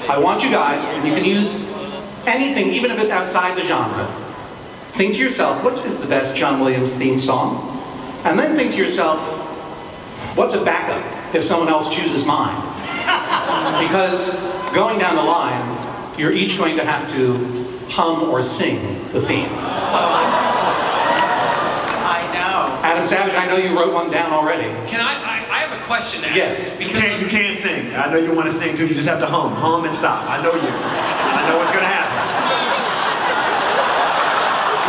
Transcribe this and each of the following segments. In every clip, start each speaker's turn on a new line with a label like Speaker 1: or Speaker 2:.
Speaker 1: I want you guys, and you can use anything, even if it's outside the genre. Think to yourself, what is the best John Williams theme song? And then think to yourself, what's a backup if someone else chooses mine? Because going down the line, you're each going to have to hum or sing the theme.
Speaker 2: I know.
Speaker 1: Adam Savage, I know you wrote one down already.
Speaker 3: Can I have a question, Adam.
Speaker 1: Yes.
Speaker 4: You can't sing. I know you want to sing too. You just have to hum. Hum and stop. I know you. I know what's going to happen.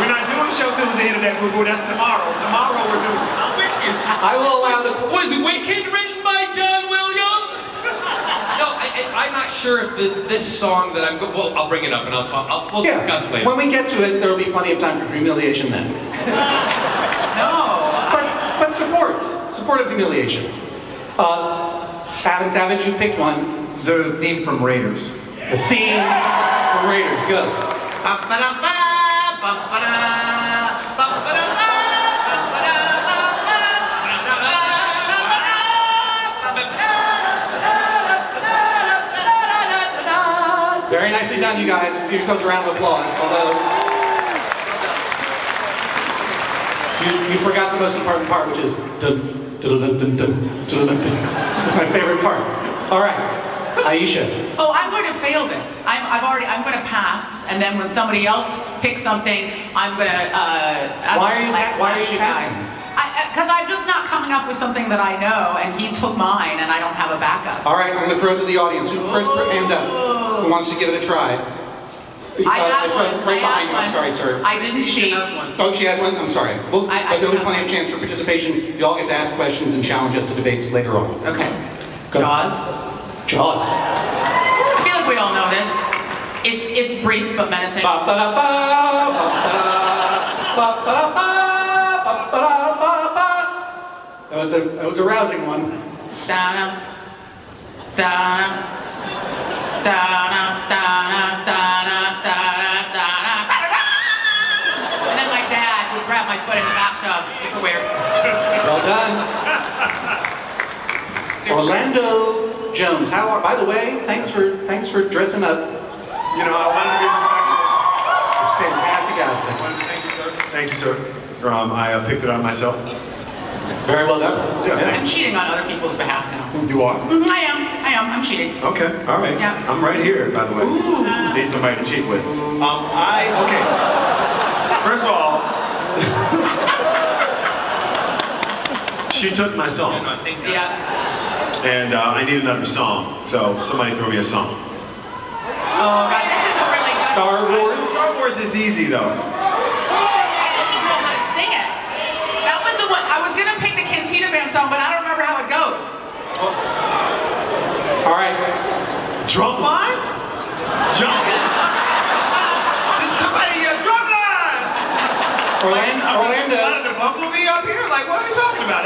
Speaker 4: We're not doing show Tuesday into that boo-boo. That's tomorrow. Tomorrow we're doing it.
Speaker 3: I'm with you.
Speaker 1: I will allow the...
Speaker 3: Was Wicked written by John Williams? No, I'm not sure if this song that I'm going... Well, I'll bring it up and we'll discuss later.
Speaker 1: When we get to it, there will be plenty of time for humiliation then.
Speaker 2: No.
Speaker 1: But support of humiliation. Adam Savage, you picked one.
Speaker 4: The theme from Raiders.
Speaker 1: The theme from Raiders. Go. Very nicely done, you guys. Give yourselves a round of applause. Although you forgot the most important part, which is dun, dun, dun, dun, dun, dun, dun, dun. That's my favorite part. All right, Aisha.
Speaker 2: Oh, I'm going to fail this. I'm going to pass, and then when somebody else picks something, I'm going to.
Speaker 1: Why are you passing?
Speaker 2: Because I'm just not coming up with something that I know, and he took mine, and I don't have a backup.
Speaker 1: All right, I'm going to throw it to the audience. Who first put hand up? Who wants to give it a try?
Speaker 2: I have one.
Speaker 1: Right behind you. I'm sorry, sir.
Speaker 2: I didn't cheat.
Speaker 1: Oh, she has one? I'm sorry. Well, but there'll be plenty of chance for participation. You all get to ask questions and challenge us to debates later on.
Speaker 2: Okay.
Speaker 1: Go.
Speaker 2: Jaws.
Speaker 1: Jaws.
Speaker 2: I feel like we all know this. It's brief but menacing.
Speaker 1: That was a rousing one.
Speaker 2: Da-na, da-na, da-na, da-na, da-na, da-na, da-na. And then my dad would grab my foot in the bathtub. Super weird.
Speaker 1: Well done. Orlando Jones. By the way, thanks for dressing up.
Speaker 4: You know, I wanted to be respectful.
Speaker 1: It's fantastic outfit.
Speaker 4: Thank you, sir. Thank you, sir. I picked it on myself.
Speaker 1: Very well done.
Speaker 4: Yeah,
Speaker 2: I'm cheating on other people's behalf now.
Speaker 4: You are?
Speaker 2: I am. I'm cheating.
Speaker 4: Okay, all right.
Speaker 2: Yeah.
Speaker 4: I'm right here, by the way.
Speaker 2: Ooh.
Speaker 4: Need somebody to cheat with. Okay. First of all, she took my song.
Speaker 2: Yeah.
Speaker 4: And I need another song, so somebody throw me a song.
Speaker 2: Oh God, this is a really good
Speaker 1: Star Wars?
Speaker 4: Star Wars is easy, though.
Speaker 2: I just don't know how to sing it. That was the one. I was gonna pick the Cantina Band song, but I don't remember how it goes.
Speaker 1: All right.
Speaker 4: Drum line? Did somebody drum line?
Speaker 1: Orlando.
Speaker 4: Out of the bumblebee up here? Like, what are we talking about?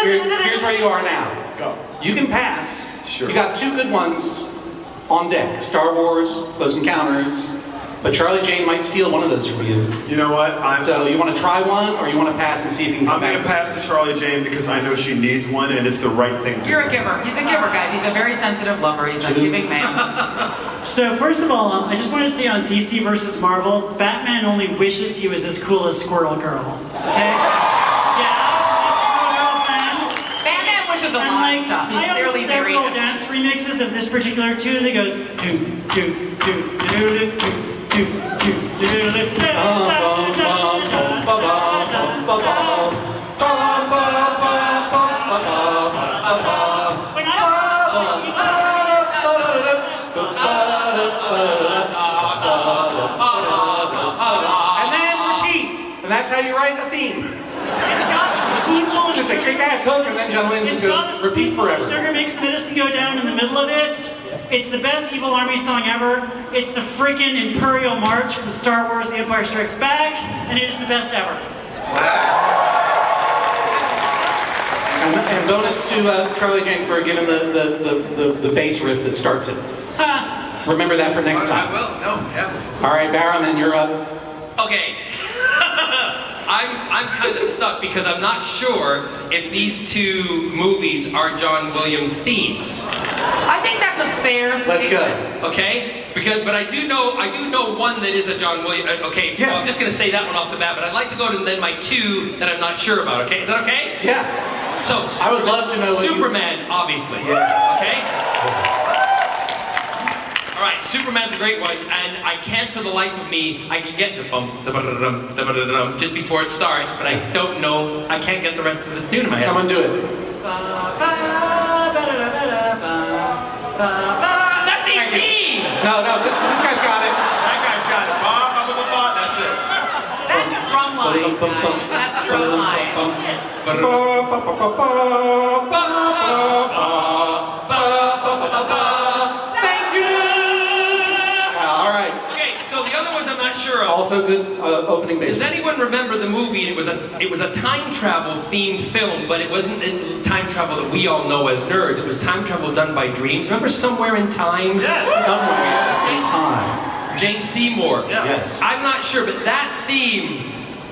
Speaker 1: Here's where you are now.
Speaker 4: Go.
Speaker 1: You can pass.
Speaker 4: Sure.
Speaker 1: You got two good ones on deck. Star Wars, Close Encounters. But Charlie Jane might steal one of those from you.
Speaker 4: You know what?
Speaker 1: So you want to try one, or you want to pass and see if you can come back?
Speaker 4: I'm going to pass to Charlie Jane because I know she needs one, and it's the right thing to do.
Speaker 2: You're a giver. He's a giver, guys. He's a very sensitive lover. He's a giving man.
Speaker 5: So first of all, I just want to say on DC versus Marvel, Batman only wishes he was as cool as Squirrel Girl. Okay? Yeah, Squirrel Girl fans.
Speaker 2: Batman wishes a lot of stuff. He's
Speaker 5: I
Speaker 2: clearly
Speaker 5: own
Speaker 2: very.
Speaker 5: several dance remixes of this particular tune that goes do do do do do do. And then
Speaker 1: repeat. And that's how you write a theme. Just a kick-ass hook, and then John Williams goes repeat forever.
Speaker 5: Sugar makes medicine go down in the middle of it. It's the best Evil Army song ever. It's the freaking Imperial March from Star Wars: The Empire Strikes Back, and it is the best ever.
Speaker 1: And bonus to Charlie Jane for giving the bass riff that starts it. Remember that for next time.
Speaker 3: I will. No, yeah.
Speaker 1: All right, Barrowman, you're up.
Speaker 3: Okay. I'm kind of stuck because I'm not sure if these two movies are John Williams themes.
Speaker 2: I think that's a fair
Speaker 1: Let's go.
Speaker 2: statement.
Speaker 3: Okay? But I do know one that is a John Williams. Okay, so
Speaker 1: Yeah.
Speaker 3: I'm just gonna say that one off the bat, but I'd like to go to then my two that I'm not sure about, okay? Is that okay?
Speaker 1: Yeah.
Speaker 3: So
Speaker 1: I would love to know what you-
Speaker 3: Superman, obviously.
Speaker 1: Yes.
Speaker 3: Okay? Alright, Superman's a great one, and I can't for the life of me, I can get the bump, just before it starts, but I don't know, I can't get the rest of the tune in my head.
Speaker 1: Someone do it.
Speaker 3: That's E.T.
Speaker 1: No, this guy's got it.
Speaker 4: That guy's got it. Ba, ba, ba, ba, ba. That's it.
Speaker 2: That's drum line, guys. That's drum line.
Speaker 3: Thank you!
Speaker 1: All right.
Speaker 3: Okay, so the other ones I'm not sure of.
Speaker 1: Also good opening
Speaker 3: Does
Speaker 1: bass.
Speaker 3: anyone remember the movie? It was a time travel themed film, but it wasn't time travel that we all know as nerds. It was time travel done by dreams. Remember Somewhere in Time?
Speaker 4: Yes.
Speaker 1: Somewhere in time.
Speaker 3: Jane Seymour.
Speaker 4: Yeah.
Speaker 1: Yes.
Speaker 3: I'm not sure, but that theme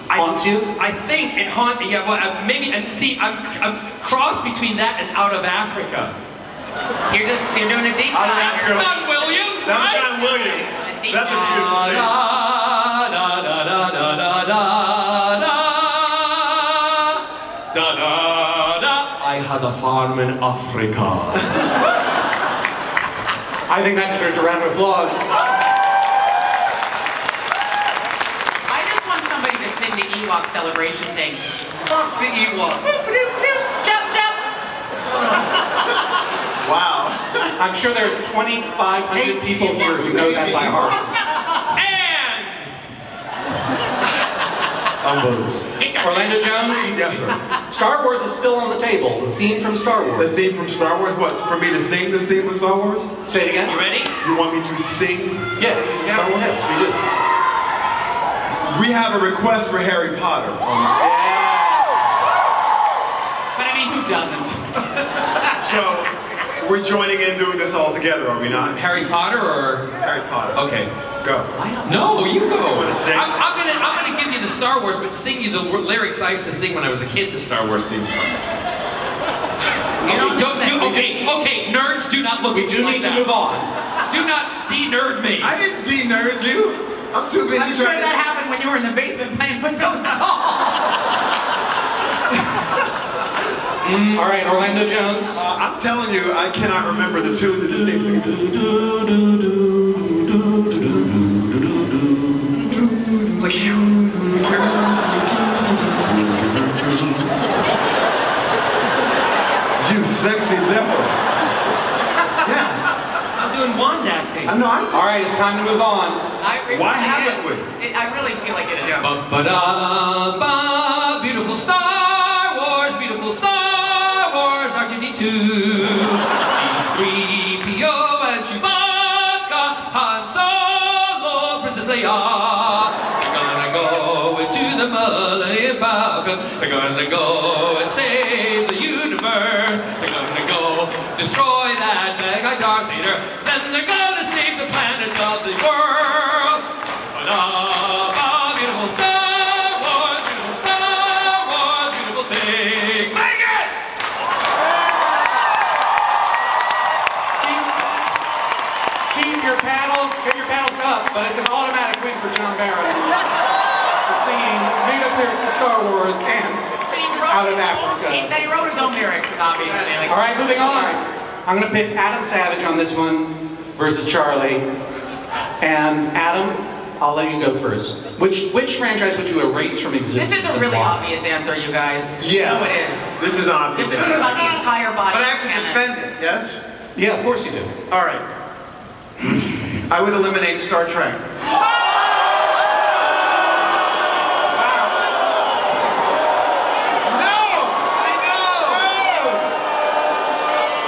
Speaker 1: Haunts you?
Speaker 3: I think it haunts. Yeah, well, maybe. And see, I'm cross between that and Out of Africa.
Speaker 2: You're doing a deep dive.
Speaker 3: That's
Speaker 2: You're-
Speaker 3: John Williams,
Speaker 4: That's
Speaker 3: right?
Speaker 4: John Williams.
Speaker 2: A deep
Speaker 4: That's a
Speaker 2: dive.
Speaker 4: beautiful thing.
Speaker 3: I had a farm in Africa.
Speaker 1: I think that deserves a round of applause.
Speaker 2: I just want somebody to sing the Ewok celebration thing.
Speaker 3: Fuck the Ewok.
Speaker 2: Jump, jump.
Speaker 4: Wow.
Speaker 1: I'm sure there are 2,500 people here who know that by heart.
Speaker 3: And
Speaker 4: Unbelievable.
Speaker 1: Orlando Jones,
Speaker 4: Yes, sir.
Speaker 1: Star Wars is still on the table. The theme from Star
Speaker 4: The
Speaker 1: Wars.
Speaker 4: theme from Star Wars, what? For me to sing this theme from Star Wars?
Speaker 1: Say it again.
Speaker 3: you ready?
Speaker 4: You want me to sing?
Speaker 1: Yes.
Speaker 4: Star Wars?
Speaker 1: Yes, we do.
Speaker 4: We have a request for Harry Potter.
Speaker 2: But I mean, who doesn't?
Speaker 4: So, we're joining in doing this all together, are we not?
Speaker 3: Harry Potter or
Speaker 4: Harry Potter.
Speaker 3: okay?
Speaker 4: Go.
Speaker 3: No, you go.
Speaker 4: wanna sing?
Speaker 3: I'm gonna give you the Star Wars, but sing you the lyrics I used to sing when I was a kid to Star Wars theme song. Okay, nerds, do not look.
Speaker 1: We do need to move on.
Speaker 3: Do not de-nerd me.
Speaker 4: I didn't de-nerd you. I'm too busy
Speaker 2: I'm sure
Speaker 4: trying
Speaker 2: that
Speaker 4: to...
Speaker 2: happened when you were in the basement playing with those songs.
Speaker 1: All right, Orlando Jones.
Speaker 4: I'm telling you, I cannot remember the tune that this theme singing. It's like, you sexy devil. Yes.
Speaker 3: I'm doing wand acting.
Speaker 4: I know, I
Speaker 1: All right, it's time to move on.
Speaker 4: Why haven't we?
Speaker 2: I really feel like it is.
Speaker 3: Ba-ba-da-ba, beautiful Star Wars, R2D2, C-3PO and Chewbacca, Han Solo, Princess Leia. They're gonna go into the Millennium Falcon. They're gonna go and save the universe. They're gonna go destroy that mega Darth Vader. Then they're gonna save the planets of the world. Ba-da-ba, beautiful Star Wars, beautiful things.
Speaker 4: Sing it!
Speaker 1: Keep your paddles, get your paddles up, but it's an automatic win for John Barrett for singing made up lyrics to Star Wars and Out of Africa.
Speaker 2: He wrote his own lyrics, obviously. Like,
Speaker 1: All right, moving on. I'm going to pick Adam Savage on this one versus Charlie. And Adam, I'll let you go first. Which franchise would you erase from existence?
Speaker 2: this is a
Speaker 1: and
Speaker 2: really
Speaker 1: why?
Speaker 2: obvious answer, you guys.
Speaker 4: Yeah.
Speaker 2: You know it is.
Speaker 4: This is obvious.
Speaker 2: This is about the entire body.
Speaker 6: But I have to
Speaker 2: canon.
Speaker 6: defend it, yes?
Speaker 1: Yeah, of course you do.
Speaker 6: All right. I would eliminate Star Trek.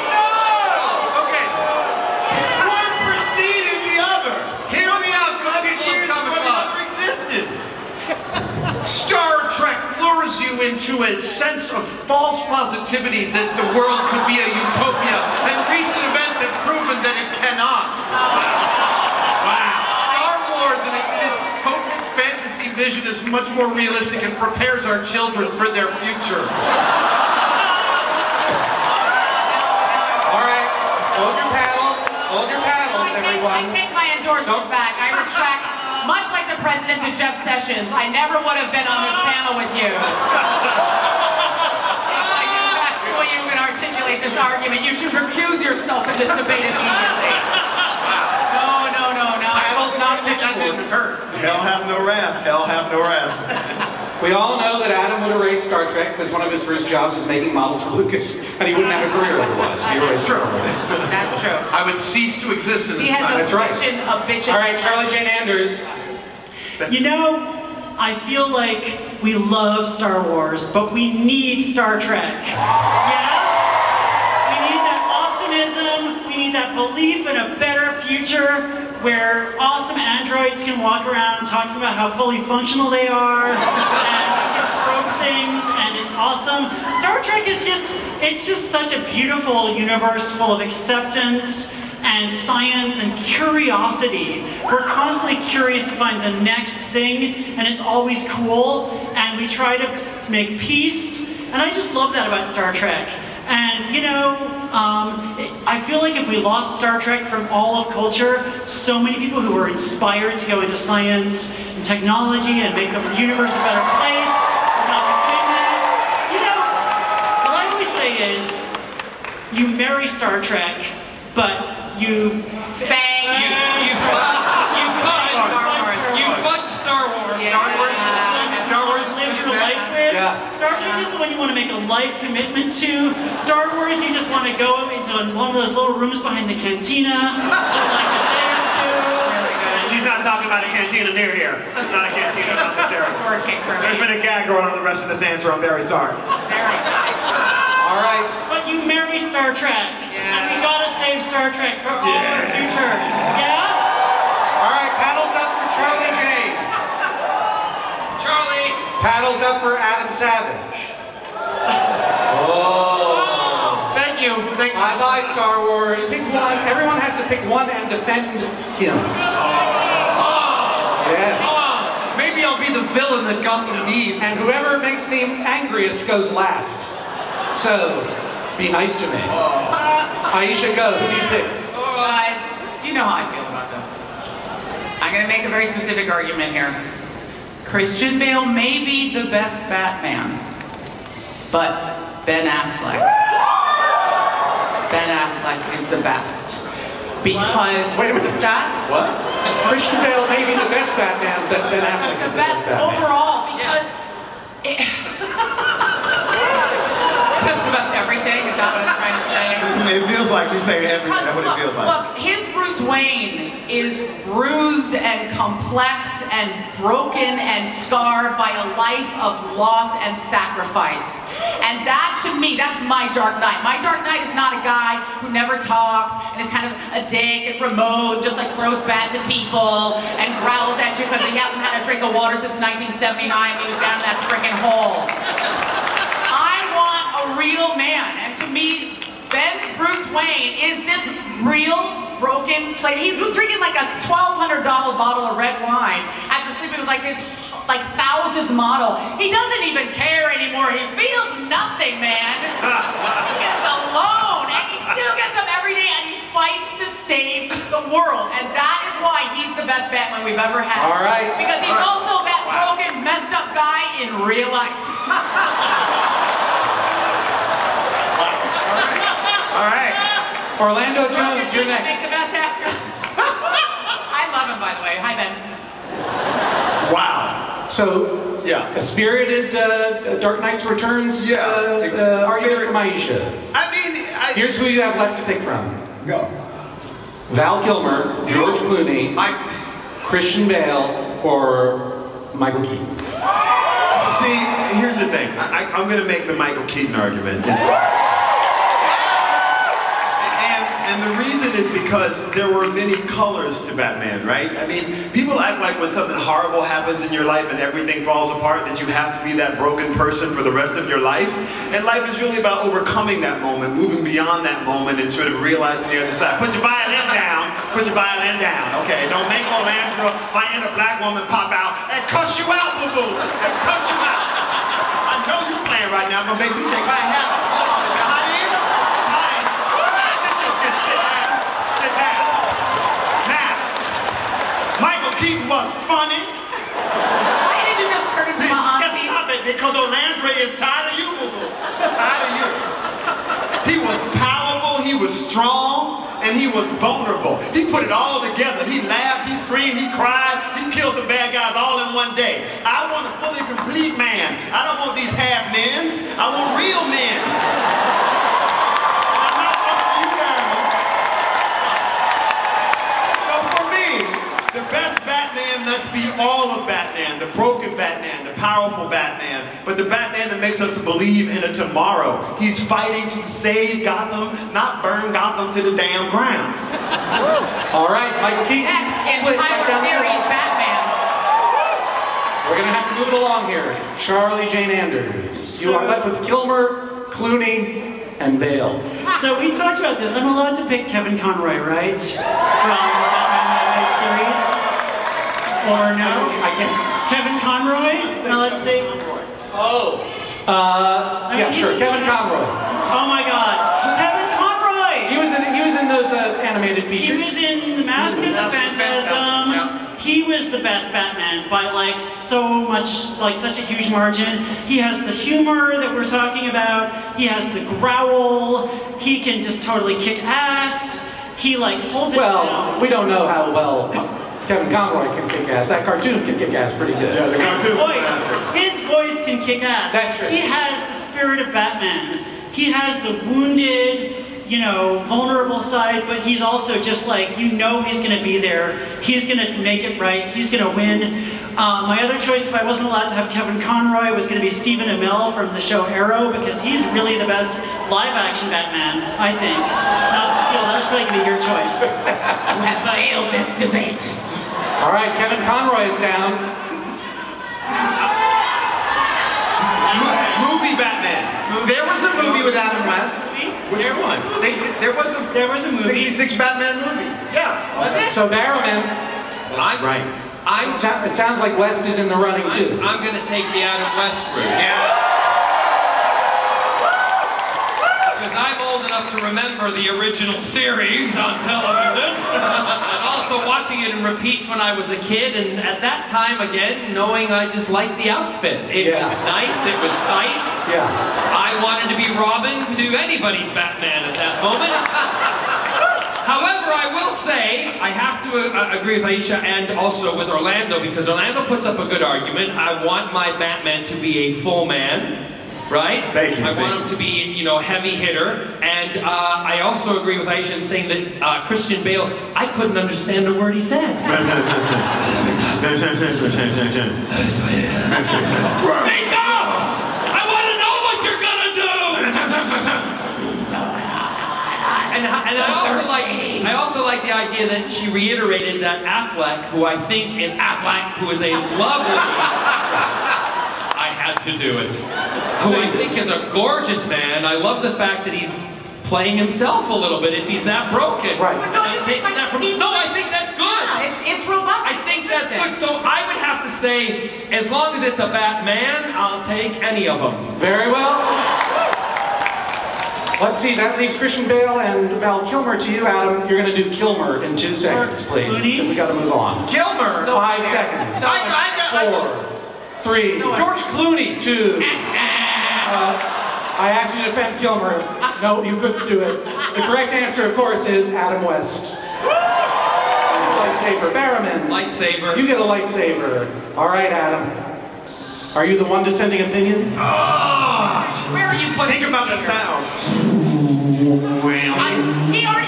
Speaker 4: Okay. One preceded the other.
Speaker 6: Hear me out, good people of Comic Club.
Speaker 4: Existed.
Speaker 6: Star Trek lures you into a sense of false positivity that the world could be a utopia, and recent events have proven that it cannot. Star Wars and its potent fantasy vision is much more realistic and prepares our children for their future.
Speaker 1: All right, hold your paddles, hold
Speaker 2: I take my endorsement back. I retract. Much like the president to Jeff Sessions, I never would have been on this panel with you. If I knew that's the way you would articulate this argument, you should recuse yourself from this debate immediately. No.
Speaker 1: Battle's not
Speaker 6: That didn't hurt.
Speaker 4: Hell have no wrath. Hell have no wrath.
Speaker 1: We all know that Adam would erase Star Trek because one of his first jobs was making models for Lucas, and he wouldn't have a career otherwise. He erased Star Wars.
Speaker 2: That's true.
Speaker 6: I would cease to exist in this
Speaker 2: He has
Speaker 6: time.
Speaker 2: a bitchin'.
Speaker 1: All right, Charlie Jane Anders.
Speaker 5: You know, I feel like we love Star Wars, but we need Star Trek. Yeah? We need that optimism, we need that belief in a better future where awesome androids can walk around talking about how fully functional they are and can probe things, and it's awesome. Star Trek is it's just such a beautiful universe full of acceptance and science and curiosity. We're constantly curious to find the next thing, and it's always cool, and we try to make peace, and I just love that about Star Trek. And you know, I feel like if we lost Star Trek from all of culture, so many people who were inspired to go into science and technology and make the universe a better place would not be doing that. You know, what I always say is, you marry Star Trek, but you
Speaker 3: fudge Star Wars.
Speaker 2: Yeah.
Speaker 6: Star Wars.
Speaker 5: live your life with.
Speaker 1: Yeah.
Speaker 5: Star Trek is the one you want to make a life commitment to. Star Wars, you just want to go into one of those little rooms behind the cantina for like a day or two.
Speaker 4: She's not talking about a cantina near here. It's not a cantina about this area. There's been a gag going on the rest of this answer. I'm very sorry.
Speaker 1: All right.
Speaker 5: But you marry Star Trek, and we gotta save Star Trek for all our futures. Yeah?
Speaker 1: All right, paddles up for Charlie Jane.
Speaker 3: Charlie.
Speaker 1: Paddles up for Adam Savage. Oh.
Speaker 6: Thank you. Thanks.
Speaker 1: Bye-bye, Star Wars. Pick one. Everyone has to pick one and defend him. Yes.
Speaker 6: Maybe I'll be the villain that Gotham needs.
Speaker 1: And whoever makes me angriest goes last. So, be nice to me. Aisha, go. Who do you pick?
Speaker 2: Guys, you know how I feel about this. I'm gonna make a very specific argument here. Christian Bale may be the best Batman, but Ben Affleck is the best. Because,
Speaker 1: Wait a minute.
Speaker 2: what's that?
Speaker 1: What? Christian Bale may be the best Batman, but Ben Affleck
Speaker 2: It's
Speaker 1: is
Speaker 2: the best overall because just the best everything. Is that what I'm trying to say?
Speaker 4: It feels like you say everything. That's what it feels like.
Speaker 2: Look, his Bruce Wayne is bruised and complex and broken and scarred by a life of loss and sacrifice. And that, to me, that's my Dark Knight. My Dark Knight is not a guy who never talks and is kind of a dick and remote, just like throws bats at people and growls at you because he hasn't had a drink of water since 1979. He was down in that freaking hole. I want a real man, and to me, Ben's Bruce Wayne is this real, broken, like he was drinking like a $1,200 bottle of red wine after sleeping with like this 1,000th model. He doesn't even care anymore. He feels nothing, man. He is alone, and he still gets up every day and he fights to save the world. And that is why he's the best Batman we've ever had.
Speaker 1: All right.
Speaker 2: Because he's also that broken, messed up guy in real life.
Speaker 4: All right.
Speaker 1: Orlando Jones, you're
Speaker 2: Make
Speaker 1: next.
Speaker 2: the best actor. I love him, by the way. Hi, Ben.
Speaker 4: Wow.
Speaker 1: So,
Speaker 4: Yeah.
Speaker 1: a spirited Dark Knight's Returns
Speaker 4: Yeah.
Speaker 1: argument from Aisha.
Speaker 4: I mean,
Speaker 1: Here's who you have left to pick from.
Speaker 4: go.
Speaker 1: Val Kilmer, George Clooney, Christian Bale, or Michael Keaton.
Speaker 4: See, here's the thing. I'm going to make the Michael Keaton argument. And the reason is because there were many colors to Batman, right? I mean, people act like when something horrible happens in your life and everything falls apart that you have to be that broken person for the rest of your life. And life is really about overcoming that moment, moving beyond that moment and sort of realizing the other side. Put your violin down. Put your violin down. Okay, don't make old Angela, my inner black woman, pop out and cuss you out, boo-boo. And cuss you out. I know you're playing right now, but make me take my hat off. Honey, was funny.
Speaker 2: Why did you just turn into my
Speaker 4: Just
Speaker 2: auntie?
Speaker 4: stop it, because Olandre is tired of you, boo-boo. Tired of you. He was powerful, he was strong, and he was vulnerable. He put it all together. He laughed, he screamed, he cried, he killed some bad guys all in one day. I want a fully complete man. I don't want these half-mens. I want real men. I'm not talking to you guys. So for me, the best Batman must be all of Batman. The broken Batman, the powerful Batman, but the Batman that makes us believe in a tomorrow. He's fighting to save Gotham, not burn Gotham to the damn ground.
Speaker 1: All right, Michael Keaton.
Speaker 2: Next in
Speaker 1: split right
Speaker 2: Tyler
Speaker 1: down the
Speaker 2: Perry's
Speaker 1: middle.
Speaker 2: Batman.
Speaker 1: We're gonna have to move it along here. Charlie Jane Anders. You are left with Kilmer, Clooney, and Bale.
Speaker 5: So we talked about this. I'm allowed to pick Kevin Conroy, right? From the Batman animated series? Or no?
Speaker 1: I can't.
Speaker 5: Kevin Conroy? Am I allowed to say?
Speaker 1: Oh. Yeah, sure. Kevin Conroy.
Speaker 5: Oh my God. Kevin Conroy!
Speaker 1: He was in those animated
Speaker 5: He
Speaker 1: features.
Speaker 5: was in The Mask of the Phantasm.
Speaker 6: Yeah.
Speaker 5: He was the best Batman by like so much, like such a huge margin. He has the humor that we're talking about. He has the growl. He can just totally kick ass. He like holds it
Speaker 1: Well,
Speaker 5: down.
Speaker 1: we don't know how well Kevin Conroy can kick ass. That cartoon can kick ass pretty good.
Speaker 4: Yeah, the cartoon.
Speaker 5: His voice can kick ass.
Speaker 1: That's true.
Speaker 5: He has the spirit of Batman. He has the wounded, you know, vulnerable side, but he's also just like, you know he's gonna be there. He's gonna make it right. He's gonna win. My other choice, if I wasn't allowed to have Kevin Conroy, was gonna be Stephen Amell from the show Arrow, because he's really the best live-action Batman, I think. Not still, that was probably gonna be your choice.
Speaker 2: You have failed this debate.
Speaker 1: All right, Kevin Conroy is down.
Speaker 4: Movie Batman.
Speaker 6: There was a movie with Adam West.
Speaker 4: Which one?
Speaker 6: There was a
Speaker 5: movie.
Speaker 6: 66 Batman movie. Yeah.
Speaker 2: Was it?
Speaker 1: So Barrowman,
Speaker 4: Right.
Speaker 1: it sounds like West is in the running too.
Speaker 3: I'm going to take the Adam West route.
Speaker 4: Yeah.
Speaker 3: Because I'm old enough to remember the original series on television. And also watching it in repeats when I was a kid. And at that time, again, knowing I just liked the outfit. It was nice, it was tight.
Speaker 1: Yeah.
Speaker 3: I wanted to be Robin to anybody's Batman at that moment. However, I will say, I have to agree with Aisha and also with Orlando, because Orlando puts up a good argument. I want my Batman to be a full man, right?
Speaker 4: Thank you,
Speaker 3: I
Speaker 4: thank
Speaker 3: want him to be, you know, heavy hitter. And I also agree with Aisha in saying that Christian Bale, I couldn't understand a word he said. Speak up! I want to know what you're gonna do! And I also like the idea that she reiterated that Affleck, who I think who is a lovely, I had to do it, who I think is a gorgeous man. I love the fact that he's playing himself a little bit if he's that broken.
Speaker 1: Right.
Speaker 3: And I'm taking that from, no, I think that's good.
Speaker 2: Yeah, it's robust.
Speaker 3: I think that's good. So I would have to say, as long as it's a Batman, I'll take any of them.
Speaker 1: Very well. Let's see, that leaves Christian Bale and Val Kilmer to you, Adam. You're going to do Kilmer in 2 seconds, please, because we got to move on.
Speaker 6: Kilmer.
Speaker 1: 5 seconds. 4, 3,
Speaker 6: George Clooney.
Speaker 1: 2. I asked you to defend Kilmer. No, you couldn't do it. The correct answer, of course, is Adam West. Lightsaber. Barrowman.
Speaker 3: Lightsaber.
Speaker 1: You get a lightsaber. All right, Adam. Are you the one dissenting opinion?
Speaker 2: Where are you putting
Speaker 4: Think about the sound.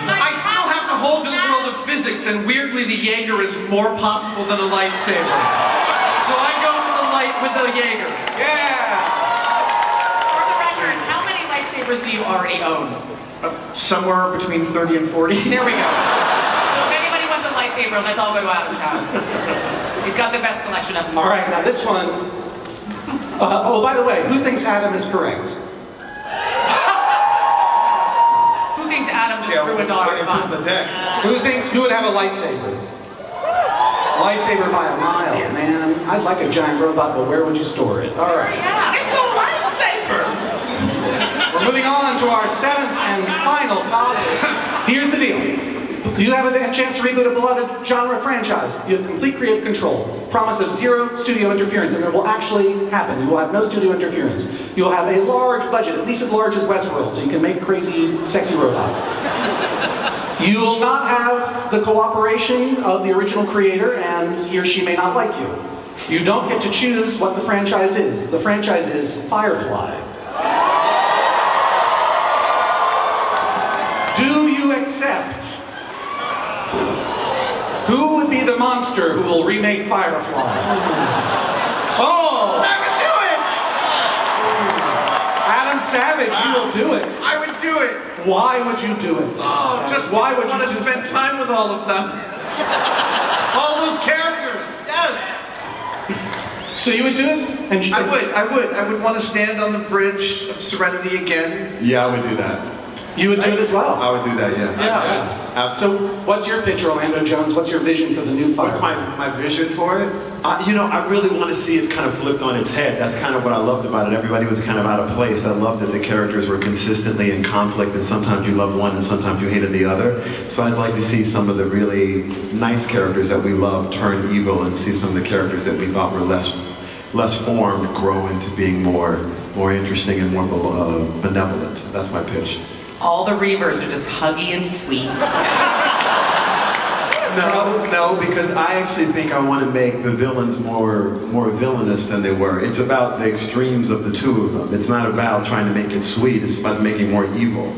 Speaker 6: I still have to hold to the world of physics, and weirdly, the Jaeger is more possible than a lightsaber. So I go for the light with the Jaeger.
Speaker 1: Yeah!
Speaker 2: For the record, how many lightsabers do you already own?
Speaker 6: Somewhere between 30 and 40.
Speaker 2: There we go. So if anybody wants a lightsaber, let's all go to Adam's house. He's got the best collection of them.
Speaker 1: All right, now this one. Oh, by the way, who thinks Adam is correct?
Speaker 2: Who thinks Adam just ruined all our fun?
Speaker 4: The deck.
Speaker 1: Who would have a lightsaber? Lightsaber by a mile, man. I'd like a giant robot, but where would you store it? All right.
Speaker 2: Yeah, it's a lightsaber!
Speaker 1: We're moving on to our 7th and final topic. Here's the deal. You have a chance to reboot a beloved genre franchise. You have complete creative control. Promise of zero studio interference, and it will actually happen. You will have no studio interference. You will have a large budget, at least as large as Westworld, so you can make crazy, sexy robots. You will not have the cooperation of the original creator, and he or she may not like you. You don't get to choose what the franchise is. The franchise is Firefly. Do you accept? Who would be the monster who will remake Firefly? Oh!
Speaker 6: I would do it!
Speaker 1: Adam Savage, you will do it.
Speaker 6: I would do it.
Speaker 1: Why would you do it?
Speaker 6: Oh, just
Speaker 1: why would
Speaker 6: want
Speaker 1: you
Speaker 6: to
Speaker 1: do
Speaker 6: spend
Speaker 1: something?
Speaker 6: time with all of them. All those characters, yes.
Speaker 1: So you would do it? And
Speaker 6: I would want to stand on the bridge of Serenity again.
Speaker 4: Yeah, I would do that.
Speaker 1: You would do it as well.
Speaker 4: I would do that, yeah.
Speaker 6: Yeah.
Speaker 4: Absolutely.
Speaker 1: So what's your pitch, Orlando Jones? What's your vision for the new
Speaker 4: What's
Speaker 1: Firefly?
Speaker 4: my vision for it? You know, I really want to see it kind of flipped on its head. That's kind of what I loved about it. Everybody was kind of out of place. I loved that the characters were consistently in conflict, and sometimes you loved one and sometimes you hated the other. So I'd like to see some of the really nice characters that we loved turn evil, and see some of the characters that we thought were less formed grow into being more interesting and more benevolent. That's my pitch.
Speaker 2: All the Reavers are just huggy and sweet.
Speaker 4: No, because I actually think I want to make the villains more villainous than they were. It's about the extremes of the two of them. It's not about trying to make it sweet. It's about making more evil,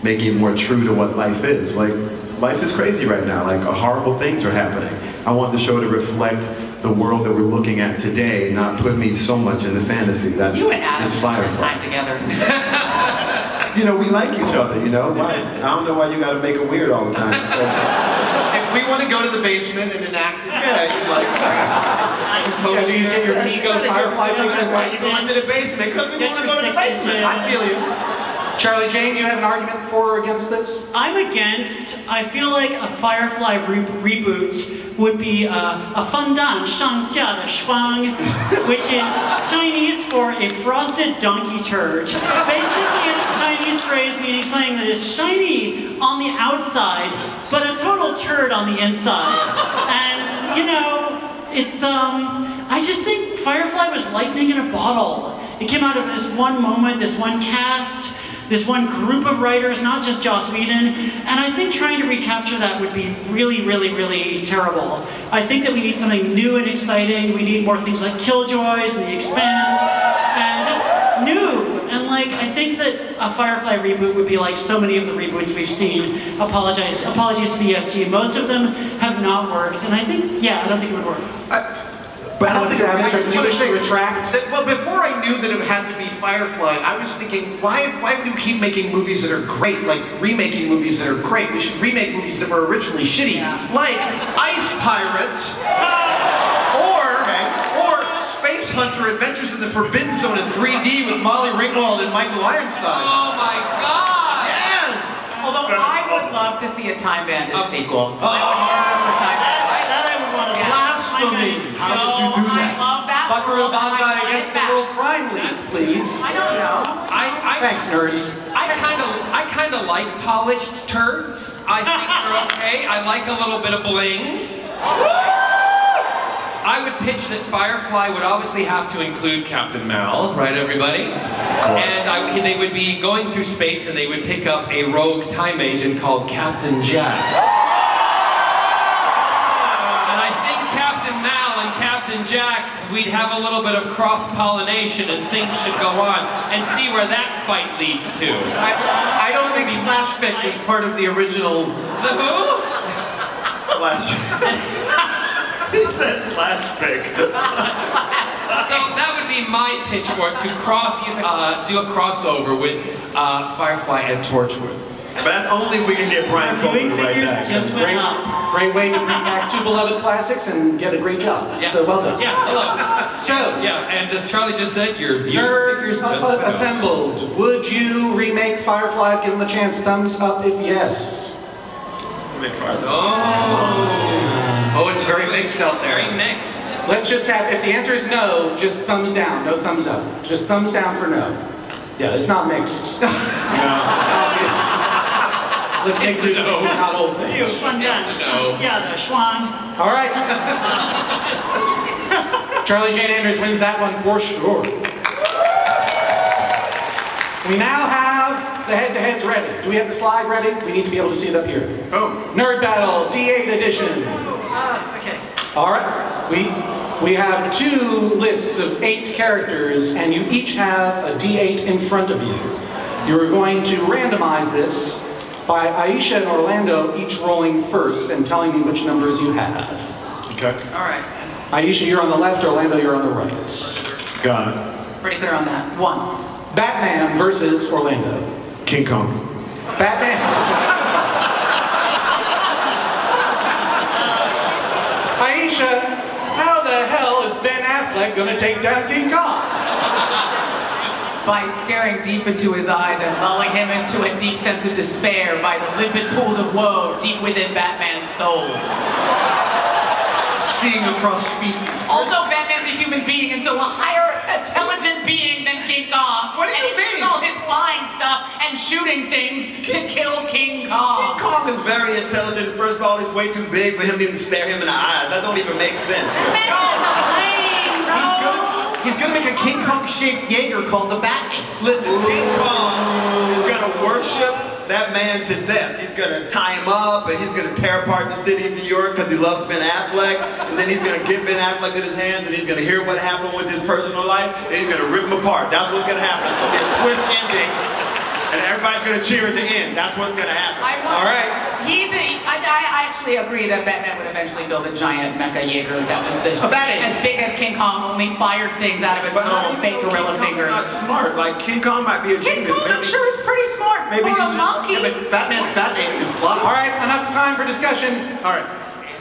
Speaker 4: making it more true to what life is. Like, life is crazy right now. Like, horrible things are happening. I want the show to reflect the world that we're looking at today, not put me so much in the fantasy. That's
Speaker 2: You and Adam
Speaker 4: it's
Speaker 2: spend
Speaker 4: Firefly.
Speaker 2: time together.
Speaker 4: You know, we like each other, you know? Why? I don't know why you gotta make it weird all the time. So.
Speaker 6: If we want to go to the basement and enact this, yeah, you'd like
Speaker 1: Yeah, do you get your ego Firefly thing?
Speaker 4: Why you going to the basement? Because we
Speaker 5: Get
Speaker 4: want to
Speaker 5: your
Speaker 4: go to the
Speaker 5: fixes
Speaker 4: basement.
Speaker 5: in.
Speaker 4: I feel you.
Speaker 1: Charlie Jane, do you have an argument for or against this?
Speaker 5: I'm against. I feel like a Firefly reboot would be a fondant 上下的霜, which is Chinese for a frosted donkey turd. Basically, it's a Chinese phrase meaning something that is shiny on the outside, but a total turd on the inside. And, you know, it's, I just think Firefly was lightning in a bottle. It came out of this one moment, this one cast, this one group of writers, not just Joss Whedon, and I think trying to recapture that would be really, really, really terrible. I think that we need something new and exciting. We need more things like Killjoys and The Expanse, and just new. And like, I think that a Firefly reboot would be like so many of the reboots we've seen. Apologies to BSG. Most of them have not worked, and I think, yeah, I don't think it would work.
Speaker 6: But I don't think
Speaker 1: Did you wish to retract?
Speaker 6: Well, before I knew that it had to be Firefly, I was thinking, why do we keep making movies that are great, like remaking movies that are great? We should remake movies that were originally shitty, like Ice Pirates, or Space Hunter: Adventures in the Forbidden Zone in 3D with Molly Ringwald and Michael Ironstein.
Speaker 3: Oh my God!
Speaker 6: Yes!
Speaker 2: Although I would love to see a Time Bandit sequel.
Speaker 6: Oh.
Speaker 2: I would love for Time Bandit.
Speaker 5: That I would want to
Speaker 2: Yeah.
Speaker 6: Blasphemy!
Speaker 4: How did you do
Speaker 2: I
Speaker 4: that?
Speaker 2: love that
Speaker 1: Buckaroo
Speaker 2: world, and I
Speaker 1: Banzai
Speaker 2: want
Speaker 1: against
Speaker 2: it
Speaker 1: the
Speaker 2: back.
Speaker 1: World Crime League, please.
Speaker 2: I don't know.
Speaker 1: Thanks, nerds.
Speaker 3: I kind of like polished turds. I think they're okay. I like a little bit of bling. I would pitch that Firefly would obviously have to include Captain Mal, right, everybody? And they would be going through space, and they would pick up a rogue time agent called Captain Jack. And I think Captain Mal and Captain Jack, we'd have a little bit of cross-pollination, and things should go on, and see where that fight leads to.
Speaker 6: I don't think Slash Fic was part of the original.
Speaker 3: The who?
Speaker 4: Slash. He said slash pick.
Speaker 3: So that would be my pitch for it, to do a crossover with Firefly and Torchwood.
Speaker 4: But that's only if we can get Brian Coleman right
Speaker 5: figures
Speaker 4: back.
Speaker 5: just went up.
Speaker 1: Great way to bring back two beloved classics and get a great job.
Speaker 3: Yeah.
Speaker 1: So well done.
Speaker 3: Yeah, hello.
Speaker 1: So,
Speaker 3: Yeah, and as Charlie just said, your
Speaker 1: nerds assembled. Would you remake Firefly if given the chance? Thumbs up if yes.
Speaker 6: Oh, it's very mixed out there.
Speaker 3: Very mixed.
Speaker 1: Let's just have, if the answer is no, just thumbs down, no thumbs up. Just thumbs down for no. Yeah, it's not mixed. No, it's obvious. Let's make these not old
Speaker 5: 哎
Speaker 1: things.
Speaker 5: 呦，混蛋，上下的双。
Speaker 1: All right. Charlie Jane Anders wins that one for sure. We now have the head-to-heads ready. Do we have the slide ready? We need to be able to see it up here.
Speaker 4: Oh.
Speaker 1: Nerd Battle D8 edition.
Speaker 5: Okay.
Speaker 1: All right. We have 2 lists of 8 characters, and you each have a D8 in front of you. You're going to randomize this by Aisha and Orlando each rolling first and telling me which numbers you have.
Speaker 4: Okay.
Speaker 2: All right.
Speaker 1: Aisha, you're on the left. Orlando, you're on the right.
Speaker 4: Got it.
Speaker 2: Pretty clear on that. 1.
Speaker 1: Batman versus Orlando.
Speaker 4: King Kong.
Speaker 1: Batman versus Aisha, how the hell is Ben Affleck gonna take down King Kong?
Speaker 2: By staring deep into his eyes and lulling him into a deep sense of despair by the limpid pools of woe deep within Batman's soul.
Speaker 6: Seeing across species.
Speaker 2: Also, Batman's a human being, and so a higher intelligent being than King Kong.
Speaker 6: What do you
Speaker 2: and he
Speaker 6: mean?
Speaker 2: uses all his flying stuff and shooting things to kill King Kong.
Speaker 4: King Kong is very intelligent. First of all, he's way too big for him to even stare him in the eyes. That don't even make sense.
Speaker 6: He's gonna make a King Kong-shaped Jaeger called the Batman.
Speaker 4: Listen, King Kong is gonna worship that man to death. He's gonna tie him up and he's gonna tear apart the city of New York because he loves Ben Affleck. And then he's gonna get Ben Affleck in his hands and he's gonna hear what happened with his personal life and he's gonna rip him apart. That's what's gonna happen. It's gonna be a twist ending. And everybody's gonna cheer at the end. That's what's gonna happen.
Speaker 1: All right.
Speaker 2: I actually agree that Batman would eventually build a giant mecha Jaeger that was as big as King Kong, only fired things out of its little fake gorilla
Speaker 4: King Kong's
Speaker 2: fingers.
Speaker 4: not smart. Like King Kong might be a
Speaker 2: King
Speaker 4: genius.
Speaker 2: Kong, I'm sure, is pretty smart.
Speaker 4: Maybe
Speaker 2: For
Speaker 4: he's
Speaker 2: a
Speaker 4: just-
Speaker 2: monkey.
Speaker 6: Yeah, but Batman's Batman can fly.
Speaker 1: All right, enough time for discussion.
Speaker 4: All right.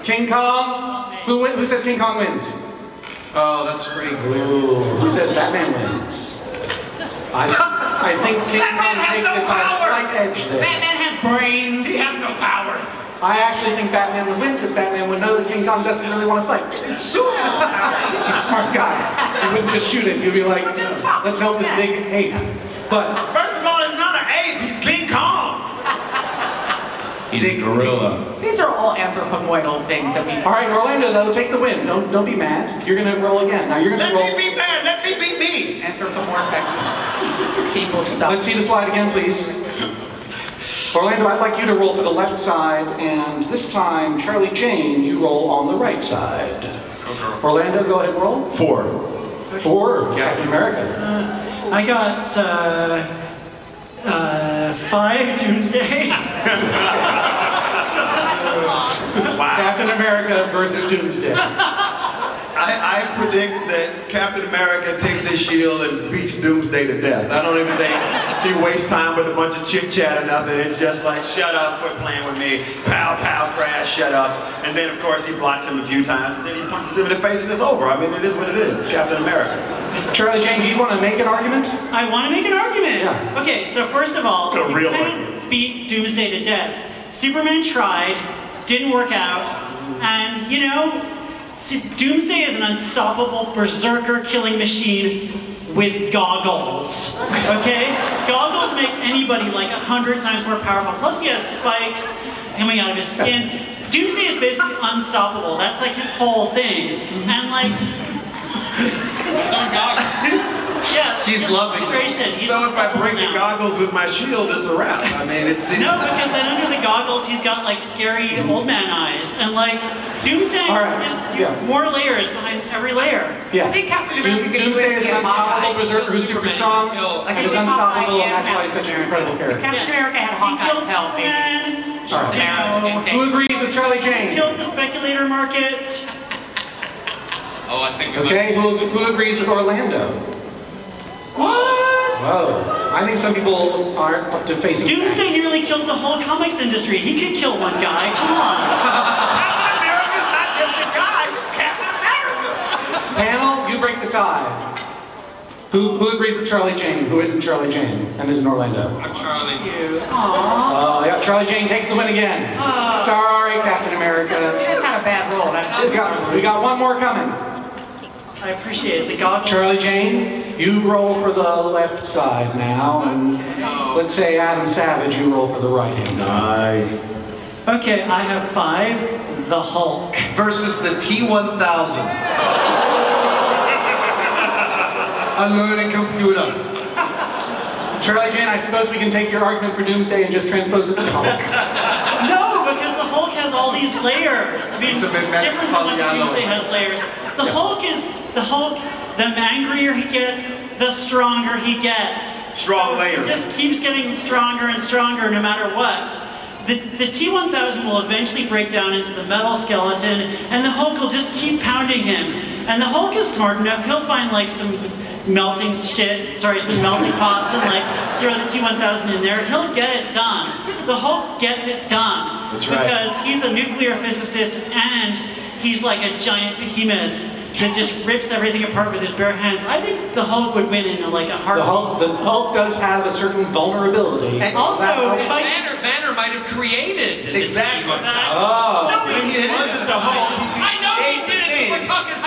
Speaker 1: King Kong. Who says King Kong wins?
Speaker 6: Oh, that's pretty clear.
Speaker 1: Ooh, who says Batman wins? I think King Kong takes it by a slight edge there.
Speaker 2: Batman has brains.
Speaker 4: He has no powers.
Speaker 1: I actually think Batman would win because Batman would know that King Kong doesn't really want to fight. He's a smart guy. He wouldn't just shoot it. He'd be like, let's help this big ape. But
Speaker 4: First of all, he's not an ape. He's King Kong.
Speaker 3: He's a gorilla.
Speaker 2: These are all anthropomorphic things that we.
Speaker 1: all right, Orlando though, take the win. Don't be mad. You're gonna roll again. Now you're gonna
Speaker 4: Let
Speaker 1: roll.
Speaker 4: me be mad. Let me be me.
Speaker 2: Anthropomorphic people stuff.
Speaker 1: Let's see the slide again, please. Orlando, I'd like you to roll for the left side, and this time, Charlie Jane, you roll on the right side. Orlando, go ahead and roll.
Speaker 4: 4.
Speaker 1: 4, Captain America.
Speaker 5: I got 5 Doomsday.
Speaker 4: Wow.
Speaker 1: Captain America versus Doomsday.
Speaker 4: I predict that Captain America takes his shield and beats Doomsday to death. I don't even think he wastes time with a bunch of chit chat or nothing. It's just like, shut up, quit playing with me. Pow, pow, crash, shut up. And then, of course, he blocks him a few times, and then he punches him in the face and it's over. I mean, it is what it is. It's Captain America.
Speaker 1: Charlie Jane, do you want to make an argument?
Speaker 5: I want to make an argument.
Speaker 1: Yeah.
Speaker 5: Okay, so first of all,
Speaker 4: A real
Speaker 5: you
Speaker 4: argument.
Speaker 5: can't beat Doomsday to death. Superman tried, didn't work out, and you know, Doomsday is an unstoppable berserker killing machine with goggles. Okay? Goggles make anybody like 100 times more powerful. Plus he has spikes coming out of his skin. Doomsday is basically unstoppable. That's like his whole thing. And like, yeah,
Speaker 6: She's loving it.
Speaker 5: frustration. He's
Speaker 4: So if I break the
Speaker 5: unstoppable now.
Speaker 4: goggles with my shield, it's a wrap. I mean, it's...
Speaker 5: No, because then under the goggles, he's got like scary old man eyes, and like Doomsday
Speaker 1: All right,
Speaker 5: is
Speaker 1: yeah.
Speaker 5: more layers behind every layer.
Speaker 1: Yeah.
Speaker 2: I think Captain America could
Speaker 1: Doomsday is an
Speaker 2: get
Speaker 1: unstoppable
Speaker 2: Hawkeye.
Speaker 1: berserker who's super strong
Speaker 2: Like
Speaker 1: and is
Speaker 2: if
Speaker 1: unstoppable, and
Speaker 2: Hawkeye
Speaker 1: that's why he's such an incredible character.
Speaker 2: Captain America had
Speaker 5: He
Speaker 2: Hawkeye's
Speaker 5: killed
Speaker 2: help, maybe.
Speaker 5: Superman.
Speaker 1: All right.
Speaker 5: You know,
Speaker 1: Who agrees with Charlie Jane?
Speaker 5: killed the speculator market.
Speaker 3: Oh, I think.
Speaker 1: Okay, who agrees with Orlando?
Speaker 5: What?
Speaker 1: Whoa. I think some people aren't up to facing
Speaker 5: Doomsday
Speaker 1: facts.
Speaker 5: nearly killed the whole comics industry. He could kill one guy. Come on.
Speaker 4: Captain America's not just a guy, he's Captain America.
Speaker 1: Panel, you break the tie. Who agrees with Charlie Jane? Who isn't Charlie Jane? And isn't Orlando?
Speaker 3: I'm Charlie.
Speaker 1: Oh, yeah, Charlie Jane takes the win again. Sorry, Captain
Speaker 2: He
Speaker 1: America.
Speaker 2: just had a bad roll. That's
Speaker 1: We got one more coming.
Speaker 5: I appreciate it. The goggles.
Speaker 1: Charlie Jane, you roll for the left side now, and let's say Adam Savage, you roll for the right hand side.
Speaker 4: Nice.
Speaker 5: Okay, I have 5. The Hulk.
Speaker 6: Versus the T-1000. A learning computer.
Speaker 1: Charlie Jane, I suppose we can take your argument for Doomsday and just transpose it to the Hulk.
Speaker 5: No, because the Hulk has all these layers. I mean,
Speaker 6: It's a bit
Speaker 5: different than what the
Speaker 6: Metahelion.
Speaker 5: Doomsday had layers. The Hulk is the Hulk. The angrier he gets, the stronger he gets.
Speaker 4: Strong
Speaker 5: So
Speaker 4: layers.
Speaker 5: It just keeps getting stronger and stronger no matter what. The T-1000 will eventually break down into the metal skeleton, and the Hulk will just keep pounding him. And the Hulk is smart enough; he'll find like some melting some melting pots, and like throw the T-1000 in there. He'll get it done. The Hulk gets it done.
Speaker 4: That's right.
Speaker 5: Because he's a nuclear physicist, and he's like a giant behemoth that just rips everything apart with his bare hands. I think the Hulk would win in like a heartbeat.
Speaker 1: The Hulk does have a certain vulnerability.
Speaker 5: And also, if I
Speaker 3: Banner might have created this
Speaker 6: Exactly.
Speaker 1: Oh.
Speaker 6: No, he didn't.
Speaker 4: wasn't the Hulk.
Speaker 3: I know he did it. We're talking
Speaker 5: And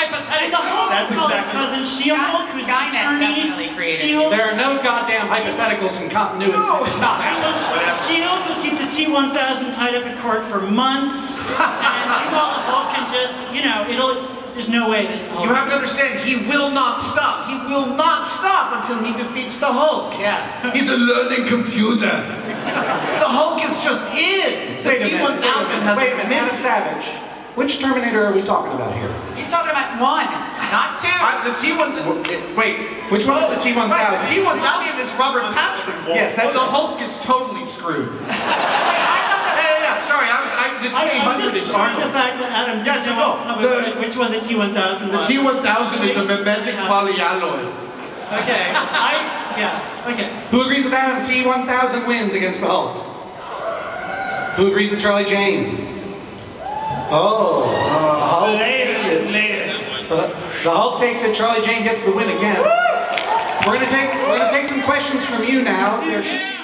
Speaker 5: the
Speaker 3: hypothetically.
Speaker 5: Hulk
Speaker 4: That's
Speaker 5: calls his
Speaker 4: exactly-
Speaker 5: cousin She-Hulk, who's an
Speaker 2: Skynet definitely
Speaker 5: attorney.
Speaker 2: created
Speaker 5: She-Hulk,
Speaker 1: There are no goddamn hypotheticals in continuity. That did not happen.
Speaker 5: She-Hulk will keep the T-1000 tied up in court for months, and meanwhile the Hulk can just, there's no way that the Hulk...
Speaker 6: You have to understand, he will not stop. He will not stop until he defeats the Hulk.
Speaker 2: Yes.
Speaker 6: He's a learning computer. The Hulk is just in. The
Speaker 1: Wait a minute,
Speaker 6: T-1000 has
Speaker 1: wait a minute, Adam Savage. Which Terminator are we talking about here?
Speaker 2: He's talking about 1, not 2.
Speaker 6: The T-1000. Wait.
Speaker 1: Which one is the T-1000?
Speaker 6: Right, the T-1000 is Robert Pattinson.
Speaker 1: Yes, that's
Speaker 6: the
Speaker 1: it.
Speaker 6: Hulk is totally screwed. Yeah. Sorry, the
Speaker 5: I'm
Speaker 6: T-800
Speaker 5: just
Speaker 6: is
Speaker 5: trying the
Speaker 6: Arnold.
Speaker 5: fact that Adam
Speaker 6: Yes,
Speaker 5: didn't
Speaker 6: no,
Speaker 5: know
Speaker 6: the-
Speaker 5: which one the T-1000
Speaker 6: The
Speaker 5: was.
Speaker 6: T-1000 is a mimetic polyalloy.
Speaker 5: Okay, okay.
Speaker 1: Who agrees with Adam? T-1000 wins against the Hulk. Who agrees with Charlie Jane? Oh. The Hulk takes it. The Hulk takes it. Charlie Jane gets the win again. We're gonna take some questions from you now. There should-